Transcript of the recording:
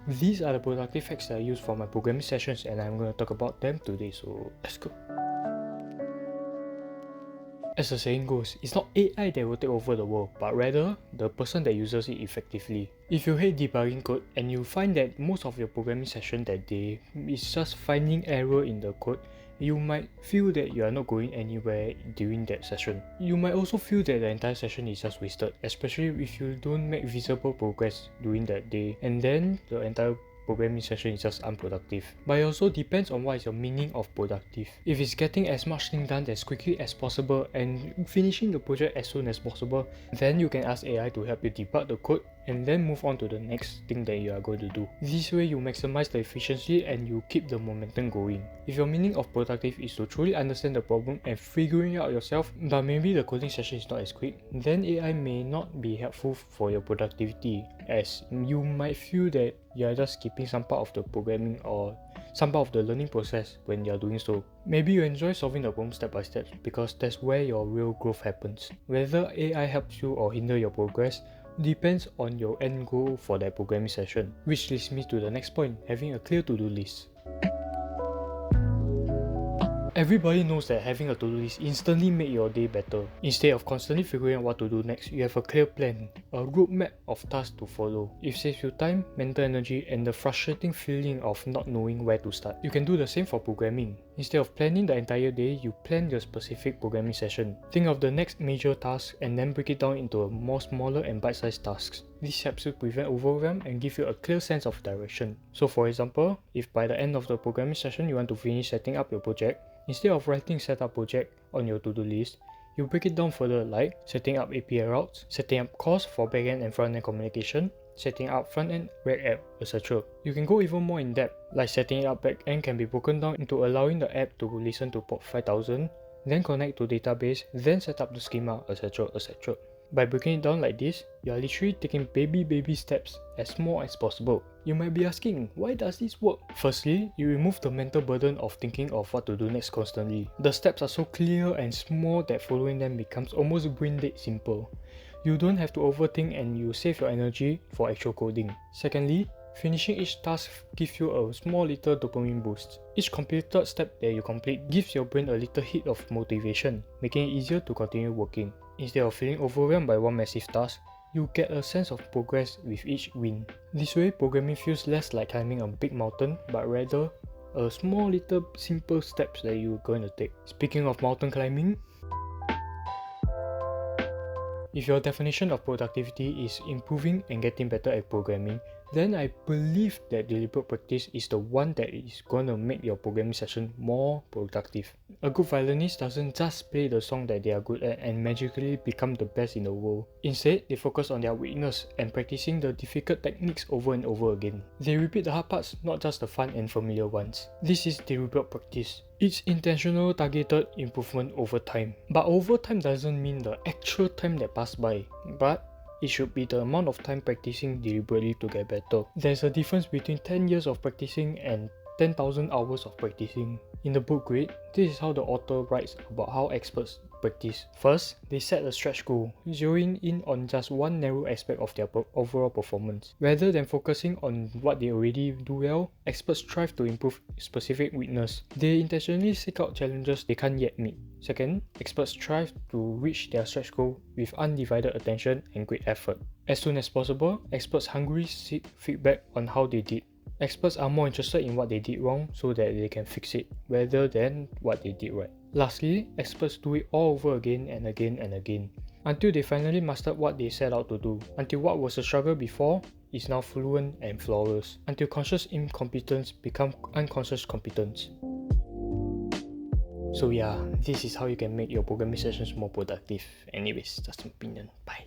These are the productive hacks that I use for my programming sessions, and I'm going to talk about them today, so let's go. As the saying goes, it's not AI that will take over the world, but rather the person that uses it effectively. If you hate debugging code and you find that most of your programming session that day is just finding error in the code, you might feel that you are not going anywhere during that session. You might also feel that the entire session is just wasted, especially if you don't make visible progress during that day, and then the entire programming session is just unproductive. But it also depends on what is your meaning of productive. If it's getting as much thing done as quickly as possible and finishing the project as soon as possible, then you can ask AI to help you debug the code and then move on to the next thing that you are going to do. This way you maximize the efficiency and you keep the momentum going. If your meaning of productive is to truly understand the problem and figuring it out yourself, but maybe the coding session is not as quick, then AI may not be helpful for your productivity, as you might feel that you are just skipping some part of the programming or some part of the learning process when you are doing so. Maybe you enjoy solving the problem step by step because that's where your real growth happens. Whether AI helps you or hinder your progress depends on your end goal for that programming session, which leads me to the next point, having a clear to-do list. Everybody knows that having a to-do list instantly makes your day better. Instead of constantly figuring out what to do next, you have a clear plan, a roadmap of tasks to follow. It saves you time, mental energy, and the frustrating feeling of not knowing where to start. You can do the same for programming. Instead of planning the entire day, you plan your specific programming session. Think of the next major task and then break it down into more smaller and bite-sized tasks. This helps you prevent overwhelm and give you a clear sense of direction. So for example, if by the end of the programming session you want to finish setting up your project, instead of writing setup project on your to-do list, you break it down further, like setting up API routes, setting up calls for backend and front-end communication, setting up front-end React app, etc. You can go even more in depth, like setting it up back-end can be broken down into allowing the app to listen to port 5000, then connect to database, then set up the schema, etc. etc. By breaking it down like this, you are literally taking baby steps as small as possible. You might be asking, why does this work? Firstly, you remove the mental burden of thinking of what to do next constantly. The steps are so clear and small that following them becomes almost brain dead simple. You don't have to overthink and you save your energy for actual coding. Secondly, finishing each task gives you a small little dopamine boost. Each completed step that you complete gives your brain a little hit of motivation, making it easier to continue working. Instead of feeling overwhelmed by one massive task, you get a sense of progress with each win. This way, programming feels less like climbing a big mountain, but rather a small little simple steps that you're going to take. Speaking of mountain climbing, if your definition of productivity is improving and getting better at programming, then I believe that deliberate practice is the one that is going to make your programming session more productive. A good violinist doesn't just play the song that they are good at and magically become the best in the world. Instead, they focus on their weakness and practicing the difficult techniques over and over again. They repeat the hard parts, not just the fun and familiar ones. This is deliberate practice. It's intentional, targeted improvement over time. But over time doesn't mean the actual time that passed by, but it should be the amount of time practicing deliberately to get better. There's a difference between 10 years of practicing and 10,000 hours of practicing. In the book Grit, this is how the author writes about how experts practice. First, they set a stretch goal, zeroing in on just one narrow aspect of their overall performance. Rather than focusing on what they already do well, experts strive to improve specific weakness. They intentionally seek out challenges they can't yet meet. Second, experts strive to reach their stretch goal with undivided attention and great effort. As soon as possible, experts hungrily seek feedback on how they did. Experts are more interested in what they did wrong so that they can fix it, rather than what they did right. Lastly, experts do it all over again and again and again, until they finally mastered what they set out to do, until what was a struggle before is now fluent and flawless, until conscious incompetence becomes unconscious competence. So yeah, this is how you can make your programming sessions more productive. Anyways, that's my opinion. Bye.